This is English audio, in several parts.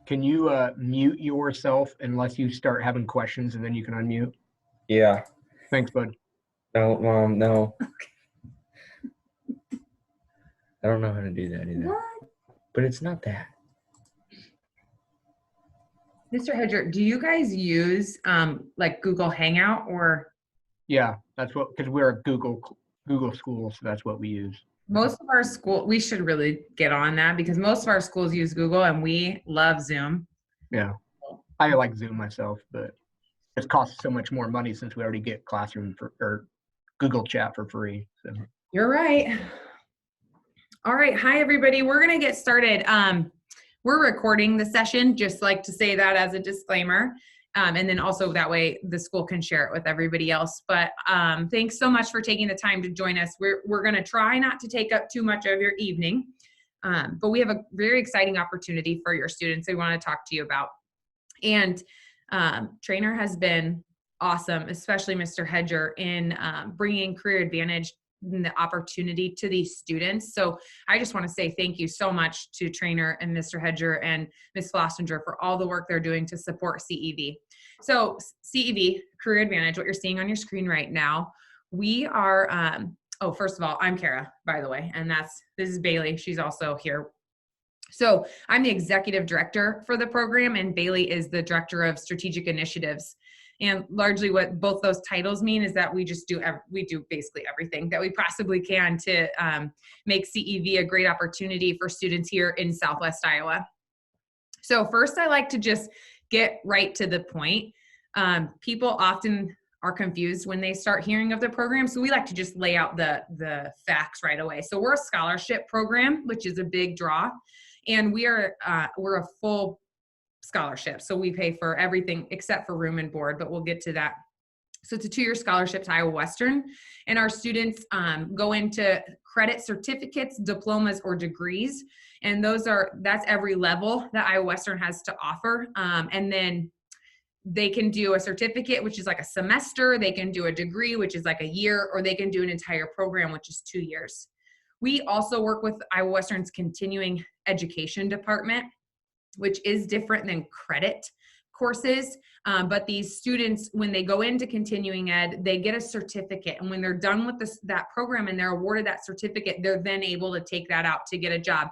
Can you mute yourself unless you start having questions, and then you can unmute? Yeah. Thanks, bud. No, Mom, no. I don't know how to do that either. What? But it's not that. Mr. Hedger, do you guys use like Google Hangout or? Yeah, that's what, because we're a Google school, so that's what we use. Most of our school, we should really get on that because most of our schools use Google and we love Zoom. Yeah, I like Zoom myself, but it costs so much more money since we already get Classroom or Google Chat for free. So you're right. All right, hi everybody. We're gonna get started. We're recording the session, just like to say that as a disclaimer. And then also that way the school can share it with everybody else. But thanks so much for taking the time to join us. We're going to try not to take up too much of your evening, but we have a very exciting opportunity for your students we want to talk to you about. And Treynor has been awesome, especially Mr. Hedger, in bringing Career Advantage and the opportunity to these students. So I just want to say thank you so much to Treynor and Mr. Hedger and Ms. Flossinger for all the work they're doing to support CEV. So CEV, Career Advantage, what you're seeing on your screen right now, we are, oh, first of all, I'm Kara, by the way, and this is Bailey. She's also here. So I'm the executive director for the program, and Bailey is the director of strategic initiatives. And largely what both those titles mean is that we do basically everything that we possibly can to make CEV a great opportunity for students here in Southwest Iowa. So first, I like to just get right to the point. People often are confused when they start hearing of the program, so we like to just lay out the facts right away. So we're a scholarship program, which is a big draw, and we're a full scholarship. So we pay for everything except for room and board, but we'll get to that. So it's a 2-year scholarship to Iowa Western, and our students go into credit certificates, diplomas, or degrees, and that's every level that Iowa Western has to offer. And then they can do a certificate, which is like a semester, they can do a degree, which is like a year, or they can do an entire program, which is 2 years. We also work with Iowa Western's continuing education department, which is different than credit courses. But these students, when they go into continuing ed, they get a certificate. And when they're done with that program and they're awarded that certificate, they're then able to take that out to get a job.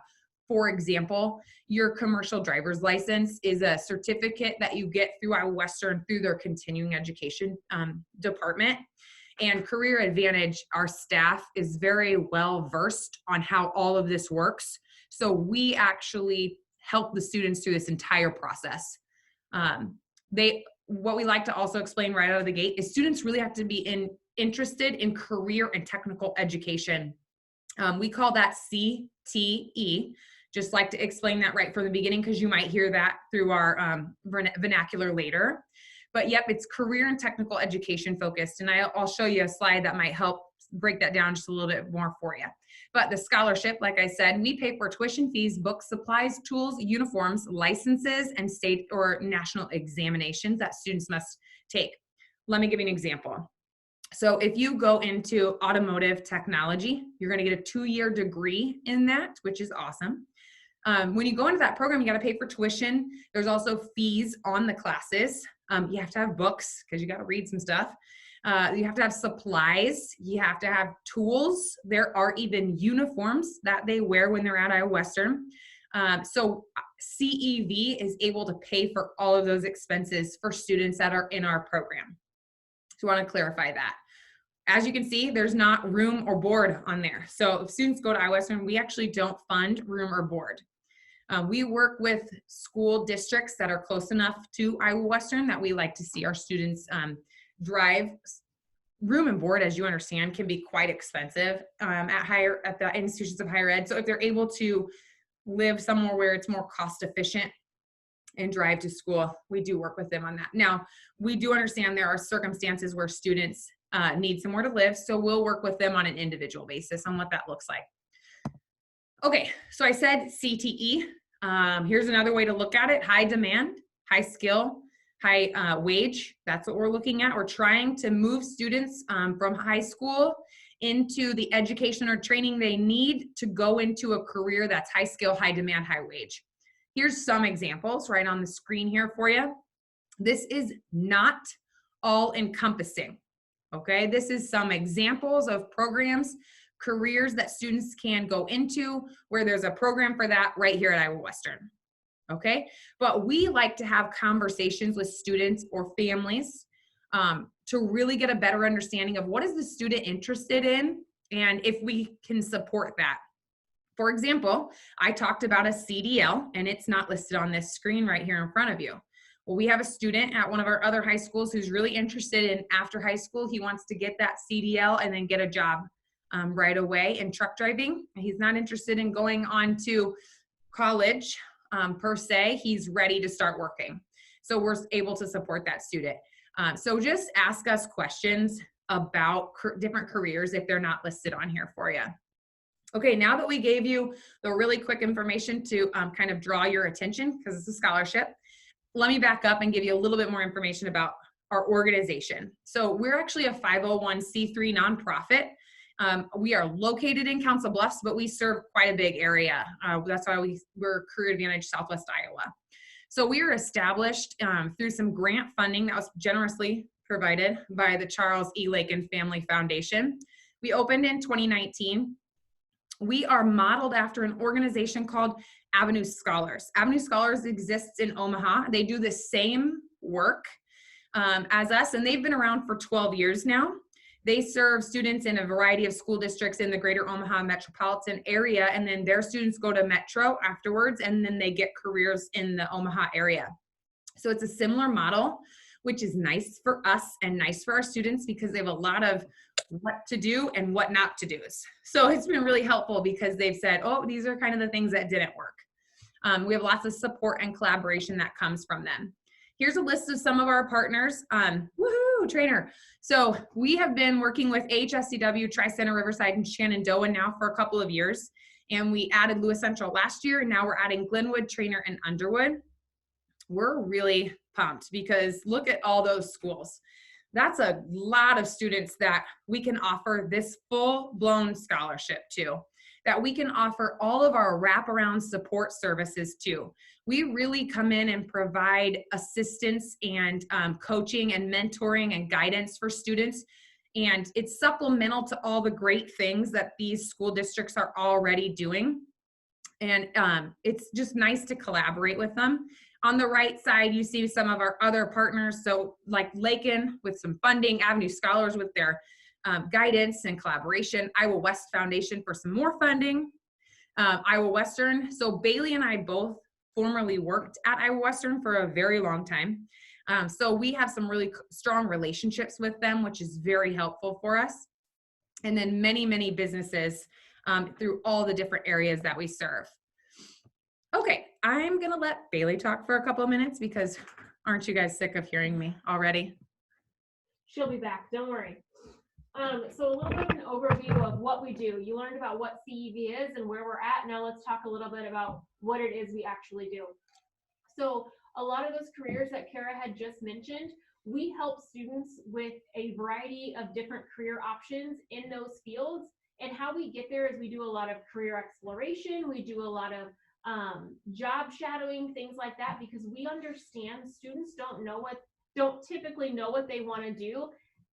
For example, your commercial driver's license is a certificate that you get through Iowa Western through their continuing education department. And Career Advantage, our staff is very well versed on how all of this works. So we actually help the students through this entire process. What we like to also explain right out of the gate is students really have to be interested in career and technical education. We call that CTE. Just like to explain that right from the beginning because you might hear that through our vernacular later. But yep, it's career and technical education focused. And I'll show you a slide that might help break that down just a little bit more for you. But the scholarship, like I said, we pay for tuition fees, books, supplies, tools, uniforms, licenses, and state or national examinations that students must take. Let me give you an example. So if you go into automotive technology, you're going to get a 2-year degree in that, which is awesome. When you go into that program, you got to pay for tuition. There's also fees on the classes. You have to have books because you got to read some stuff. You have to have supplies. You have to have tools. There are even uniforms that they wear when they're at Iowa Western. So CEV is able to pay for all of those expenses for students that are in our program. So I want to clarify that. As you can see, there's not room or board on there. So if students go to Iowa Western, we actually don't fund room or board. We work with school districts that are close enough to Iowa Western that we like to see our students drive. Room and board, as you understand, can be quite expensive at the institutions of higher ed. So if they're able to live somewhere where it's more cost efficient and drive to school, we do work with them on that. Now, we do understand there are circumstances where students need somewhere to live, so we'll work with them on an individual basis on what that looks like. Okay, so I said CTE. Here's another way to look at it: high demand, high skill, high wage. That's what we're looking at. We're trying to move students from high school into the education or training they need to go into a career that's high skill, high demand, high wage. Here's some examples right on the screen here for you. This is not all encompassing, okay? This is some examples of programs, careers that students can go into where there's a program for that right here at Iowa Western, okay? But we like to have conversations with students or families to really get a better understanding of what is the student interested in and if we can support that. For example, I talked about a CDL, and it's not listed on this screen right here in front of you. Well, we have a student at one of our other high schools who's really interested in after high school. He wants to get that CDL and then get a job right away in truck driving. He's not interested in going on to college per se. He's ready to start working. So we're able to support that student. So just ask us questions about different careers if they're not listed on here for you. Okay, now that we gave you the really quick information to kind of draw your attention because it's a scholarship, let me back up and give you a little bit more information about our organization. So we're actually a 501c3 nonprofit. We are located in Council Bluffs, but we serve quite a big area. That's why we're Career Advantage Southwest Iowa. So we were established through some grant funding that was generously provided by the Charles E. Lakin Family Foundation. We opened in 2019. We are modeled after an organization called Avenue Scholars. Avenue Scholars exists in Omaha. They do the same work as us, and they've been around for 12 years now. They serve students in a variety of school districts in the greater Omaha metropolitan area, and then their students go to Metro afterwards, and then they get careers in the Omaha area. So it's a similar model, which is nice for us and nice for our students because they have a lot of what to do and what not to do. So it's been really helpful because they've said, oh, these are kind of the things that didn't work. We have lots of support and collaboration that comes from them. Here's a list of some of our partners. Woohoo, Treynor. So we have been working with HSCW, Tri-Center, Riverside, and Shenandoah now for a couple of years. And we added Lewis Central last year, and now we're adding Glenwood, Treynor, and Underwood. We're really pumped because look at all those schools. That's a lot of students that we can offer this full-blown scholarship to, that we can offer all of our wraparound support services to. We really come in and provide assistance and coaching and mentoring and guidance for students. And it's supplemental to all the great things that these school districts are already doing. And it's just nice to collaborate with them. On the right side, you see some of our other partners. So like Lakin with some funding, Avenue Scholars with their guidance and collaboration, Iowa West Foundation for some more funding, Iowa Western. So Bailey and I both formerly worked at Iowa Western for a very long time. So we have some really strong relationships with them, which is very helpful for us. And then many, many businesses through all the different areas that we serve. Okay, I'm gonna let Bailey talk for a couple of minutes because aren't you guys sick of hearing me already? She'll be back, don't worry. So a little bit of an overview of what we do. You learned about what CEV is and where we're at. Now let's talk a little bit about what it is we actually do. So a lot of those careers that Kara had just mentioned, we help students with a variety of different career options in those fields. And how we get there is we do a lot of career exploration. We do a lot of job shadowing, things like that, because we understand students don't typically know what they want to do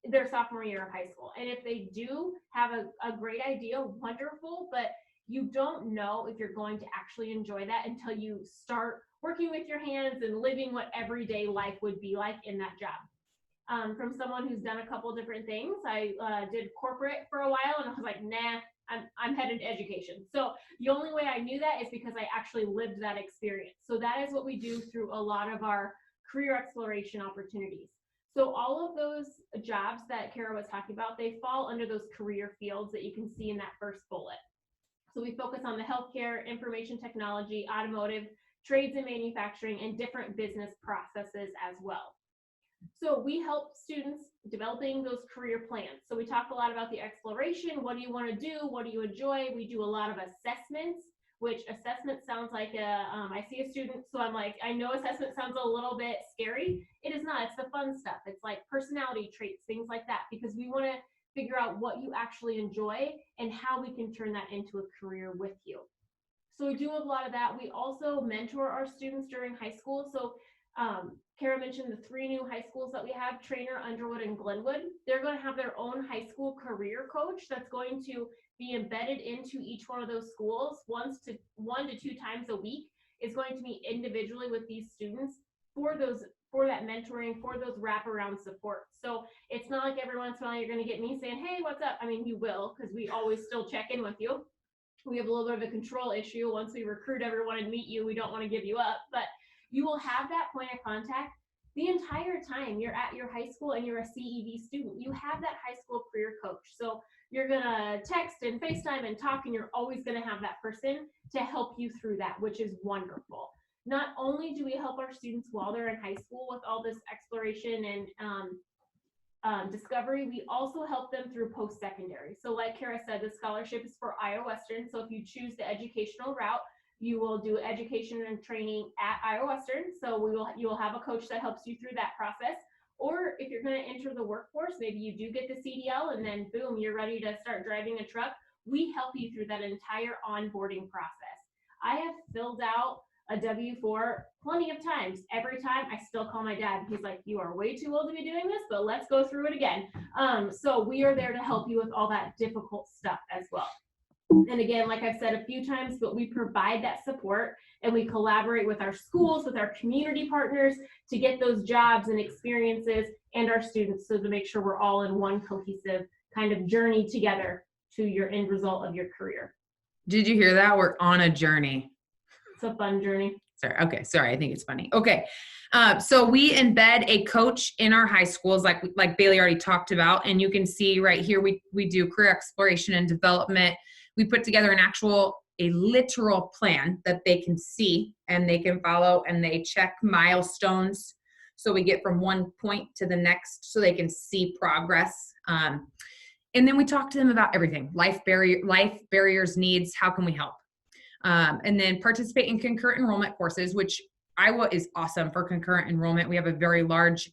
their sophomore year of high school. And if they do have a great idea, wonderful, but you don't know if you're going to actually enjoy that until you start working with your hands and living what everyday life would be like in that job. From someone who's done a couple different things, I did corporate for a while and I was like, nah, I'm headed to education. So the only way I knew that is because I actually lived that experience. So that is what we do through a lot of our career exploration opportunities. So all of those jobs that Kara was talking about, they fall under those career fields that you can see in that first bullet. So we focus on the healthcare, information technology, automotive, trades and manufacturing, and different business processes as well. So we help students developing those career plans. So we talk a lot about the exploration. What do you want to do? What do you enjoy? We do a lot of assessments, which assessment sounds like I see a student, so I'm like, I know assessment sounds a little bit scary. It is not. It's the fun stuff. It's like personality traits, things like that, because we want to figure out what you actually enjoy and how we can turn that into a career with you. So we do a lot of that. We also mentor our students during high school. So Kara mentioned the 3 new high schools that we have, Treynor, Underwood, and Glenwood. They're going to have their own high school career coach that's going to be embedded into each one of those schools 1 to 2 times a week. Is going to meet individually with these students for that mentoring, for those wraparound support. So it's not like every once in a while you're going to get me saying, hey, what's up? I mean, you will, because we always still check in with you. We have a little bit of a control issue. Once we recruit everyone and meet you, we don't want to give you up, but you will have that point of contact the entire time you're at your high school and you're a CEV student. You have that high school career coach. So you're going to text and FaceTime and talk, and you're always going to have that person to help you through that, which is wonderful. Not only do we help our students while they're in high school with all this exploration and discovery, we also help them through post-secondary. So like Kara said, the scholarship is for Iowa Western. So if you choose the educational route, you will do education and training at Iowa Western. So you will have a coach that helps you through that process. Or if you're going to enter the workforce, maybe you do get the CDL and then boom, you're ready to start driving a truck. We help you through that entire onboarding process. I have filled out a W-4 plenty of times. Every time I still call my dad. He's like, you are way too old to be doing this, but let's go through it again. So we are there to help you with all that difficult stuff as well. And again, like I've said a few times, but we provide that support and we collaborate with our schools, with our community partners to get those jobs and experiences and our students, so to make sure we're all in one cohesive kind of journey together to your end result of your career. Did you hear that? We're on a journey. It's a fun journey. Sorry. Okay. Sorry. I think it's funny. Okay. So we embed a coach in our high schools, like Bailey already talked about, and you can see right here, we do career exploration and development. We put together a literal plan that they can see and they can follow, and they check milestones. So we get from one point to the next so they can see progress. And then we talk to them about everything, life barriers, needs, how can we help? And then participate in concurrent enrollment courses, which Iowa is awesome for concurrent enrollment. We have a very large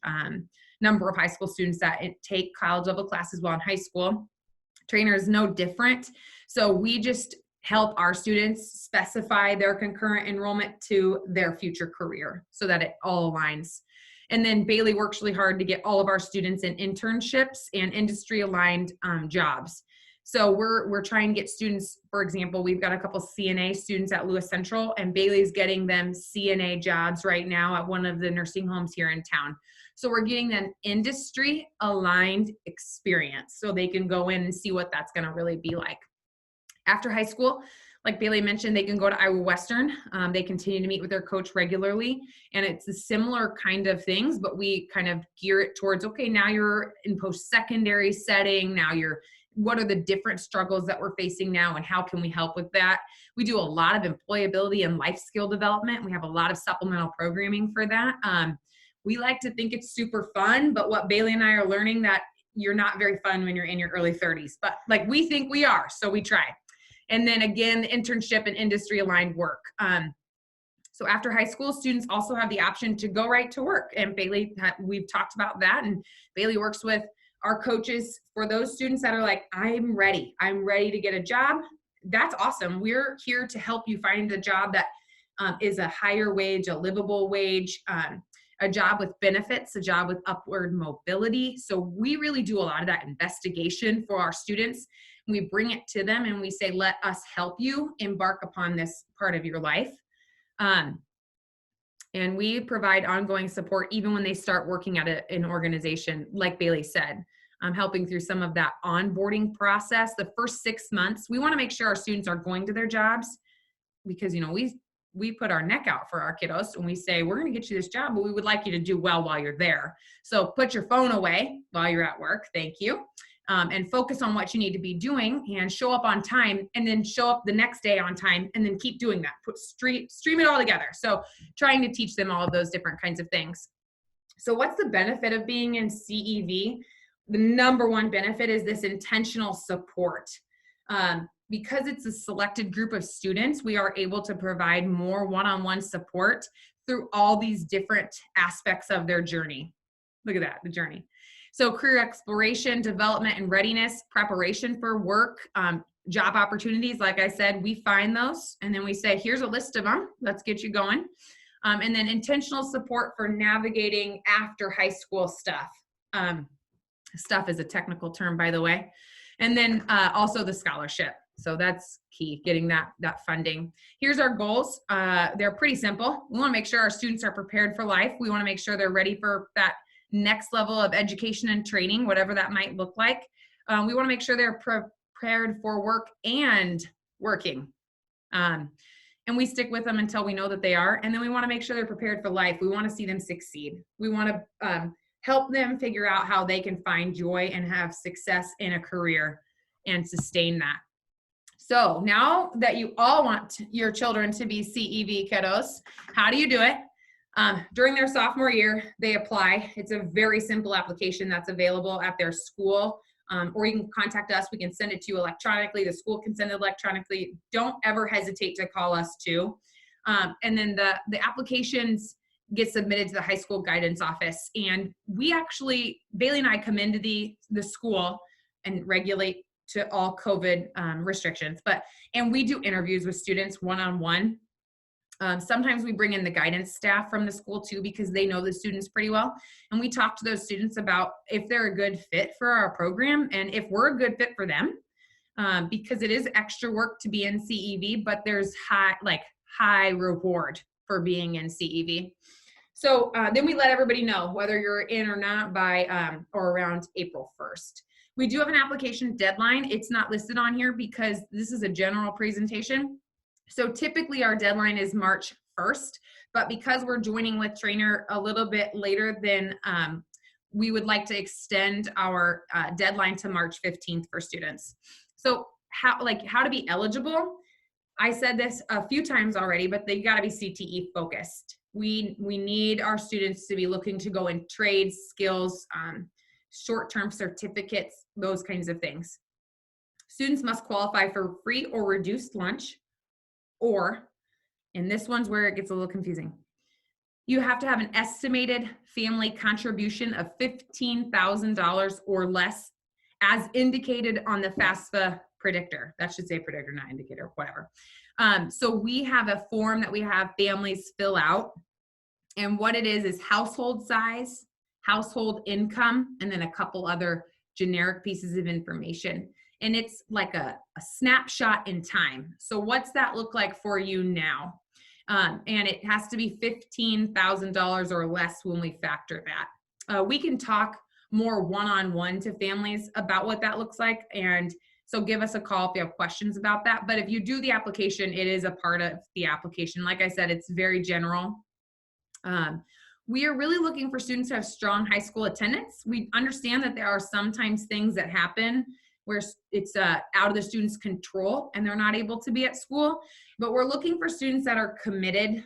number of high school students that take college level classes while in high school. Treynor is no different. So we just help our students specify their concurrent enrollment to their future career so that it all aligns. And then Bailey works really hard to get all of our students in internships and industry aligned jobs. So we're trying to get students, for example, we've got a couple CNA students at Lewis Central, and Bailey's getting them CNA jobs right now at one of the nursing homes here in town. So we're getting them industry aligned experience so they can go in and see what that's going to really be like. After high school, like Bailey mentioned, they can go to Iowa Western. They continue to meet with their coach regularly, and it's a similar kind of things, but we kind of gear it towards, okay, now you're in post-secondary setting. Now what are the different struggles that we're facing now, and how can we help with that? We do a lot of employability and life skill development. We have a lot of supplemental programming for that. We like to think it's super fun, but what Bailey and I are learning that you're not very fun when you're in your early 30s, but like we think we are, so we try. And then again, internship and industry aligned work. So after high school, students also have the option to go right to work. And Bailey, we've talked about that, and Bailey works with our coaches for those students that are like, I'm ready to get a job. That's awesome. We're here to help you find a job that is a higher wage, a livable wage, a job with benefits, a job with upward mobility. So we really do a lot of that investigation for our students. We bring it to them and we say, let us help you embark upon this part of your life. And we provide ongoing support even when they start working at an organization, like Bailey said, helping through some of that onboarding process. The first 6 months, we want to make sure our students are going to their jobs because, you know, we put our neck out for our kiddos and we say, we're going to get you this job, but we would like you to do well while you're there. So put your phone away while you're at work. Thank you. And focus on what you need to be doing and show up on time, and then show up the next day on time, and then keep doing that. Stream it all together. So trying to teach them all of those different kinds of things. So what's the benefit of being in CEV? The number one benefit is this intentional support. Because it's a selected group of students, we are able to provide more one-on-one support through all these different aspects of their journey. Look at that, the journey. So career exploration, development, and readiness, preparation for work. job opportunities, like I said, we find those and then we say, here's a list of them. Let's get you going. And then intentional support for navigating after high school stuff. Stuff is a technical term, by the way. And then also the scholarship. So that's key, getting that funding. Here's our goals. They're pretty simple. We want to make sure our students are prepared for life. We want to make sure they're ready for that next level of education and training, whatever that might look like. We want to make sure they're prepared for work and working. And we stick with them until we know that they are. And then we want to make sure they're prepared for life. We want to see them succeed. We want to help them figure out how they can find joy and have success in a career and sustain that. So now that you all want your children to be CEV kiddos, how do you do it? During their sophomore year, they apply. It's a very simple application that's available at their school. Or you can contact us. We can send it to you electronically. The school can send it electronically. Don't ever hesitate to call us too. And then the applications get submitted to the high school guidance office. And we actually, Bailey and I come into the school and regulate to all COVID restrictions. And we do interviews with students one-on-one. Sometimes we bring in the guidance staff from the school too, because they know the students pretty well. And we talk to those students about if they're a good fit for our program and if we're a good fit for them, because it is extra work to be in CEV, but there's high reward for being in CEV. So then we let everybody know whether you're in or not by or around April 1st. We do have an application deadline. It's not listed on here because this is a general presentation. So typically our deadline is March 1st, but because we're joining with Treynor a little bit later than we would like to extend our deadline to March 15th for students. So how to be eligible? I said this a few times already, but they got to be CTE focused. We need our students to be looking to go in trades, skills, short-term certificates, those kinds of things. Students must qualify for free or reduced lunch, or, and this one's where it gets a little confusing, you have to have an estimated family contribution of $15,000 or less as indicated on the FAFSA predictor. That should say predictor, not indicator, whatever. So we have a form that we have families fill out. And what it is household size, household income, and then a couple other generic pieces of information. And it's like a snapshot in time. So what's that look like for you now? And it has to be $15,000 or less when we factor that. We can talk more one-on-one to families about what that looks like. And so give us a call if you have questions about that. But if you do the application, it is a part of the application. Like I said, it's very general. We are really looking for students to have strong high school attendance. We understand that there are sometimes things that happen where it's out of the student's control and they're not able to be at school, but we're looking for students that are committed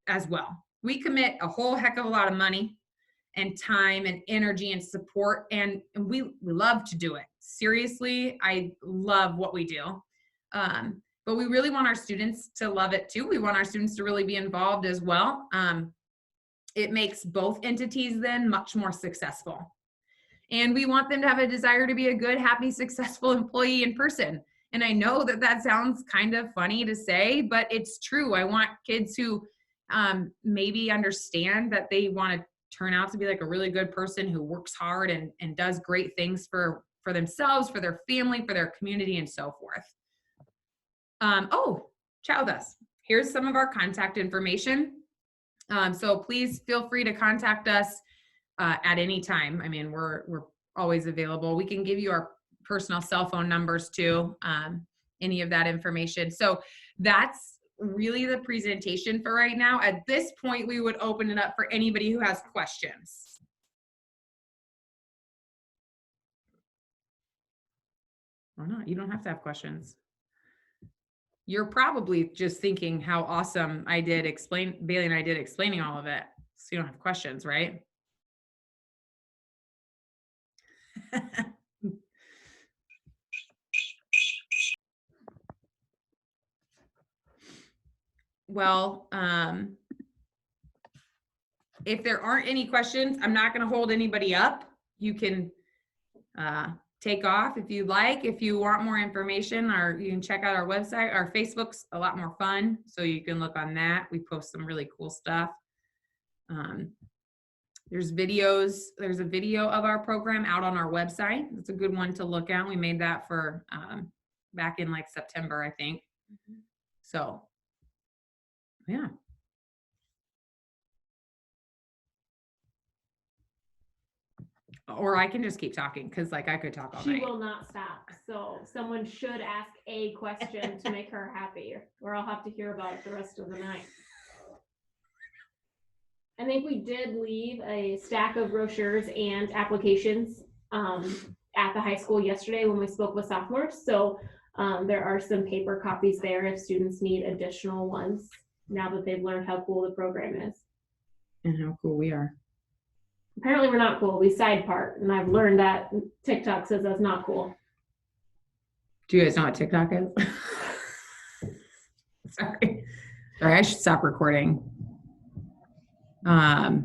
as well. We commit a whole heck of a lot of money and time and energy and support, and we love to do it. Seriously, I love what we do. But we really want our students to love it too. We want our students to really be involved as well. It makes both entities then much more successful. And we want them to have a desire to be a good, happy, successful employee in person. And I know that that sounds kind of funny to say, but it's true. I want kids who maybe understand that they want to turn out to be like a really good person who works hard and does great things for themselves, for their family, for their community, and so forth. Chat with us. Here's some of our contact information. So please feel free to contact us at any time. I mean, we're always available. We can give you our personal cell phone numbers too, any of that information. So that's really the presentation for right now. At this point, we would open it up for anybody who has questions. Or not, you don't have to have questions. You're probably just thinking how awesome Bailey and I did explaining all of it. So you don't have questions, right? Well, if there aren't any questions, I'm not going to hold anybody up. You can take off if you'd like. If you want more information, or you can check out our website. Our Facebook's a lot more fun, so you can look on that. We post some really cool stuff. There's videos. There's a video of our program out on our website. It's a good one to look at. We made that for back in like September, I think. So, yeah. Or I can just keep talking, because like I could talk all She night. will not stop. So someone should ask a question to make her happy, or I'll have to hear about it the rest of the night. I think we did leave a stack of brochures and applications at the high school yesterday when we spoke with sophomores. So there are some paper copies there if students need additional ones now that they've learned how cool the program is. And how cool we are. Apparently we're not cool. We side part, and I've learned that TikTok says that's not cool. Do you guys know what TikTok is? Sorry, I should stop recording. I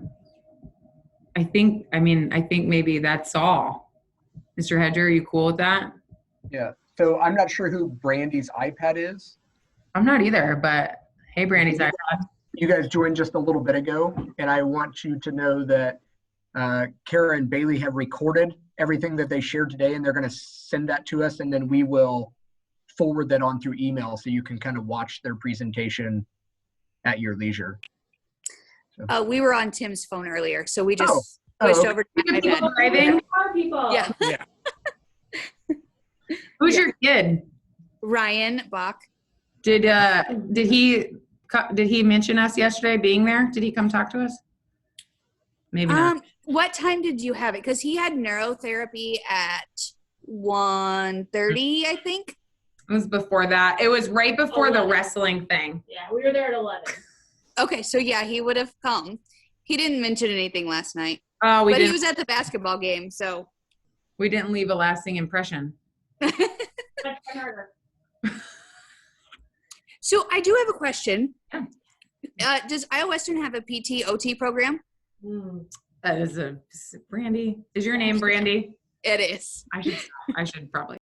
think maybe that's all. Mr. Hedger, are you cool with that? Yeah. So I'm not sure who Brandy's iPad is. I'm not either, but hey, Brandy's iPad. You guys joined just a little bit ago, and I want you to know that Kara and Bailey have recorded everything that they shared today, and they're going to send that to us, and then we will forward that on through email so you can kind of watch their presentation at your leisure. So. We were on Tim's phone earlier, so we just switched okay. over to my People iPad. driving? Car people. Yeah. Who's your kid? Ryan Bach. Did he mention us yesterday being there? Did he come talk to us? Maybe not. What time did you have it? Because he had neurotherapy at 1:30, I think. It was before that. It was right before the wrestling thing. Yeah, we were there at 11. Okay, so yeah, he would have come. He didn't mention anything last night. Oh, But he was at the basketball game, so. We didn't leave a lasting impression. Much harder. So I do have a question. Yeah. Does Iowa Western have a PT OT program? That is Brandy. Is your name Brandy? It is. I should probably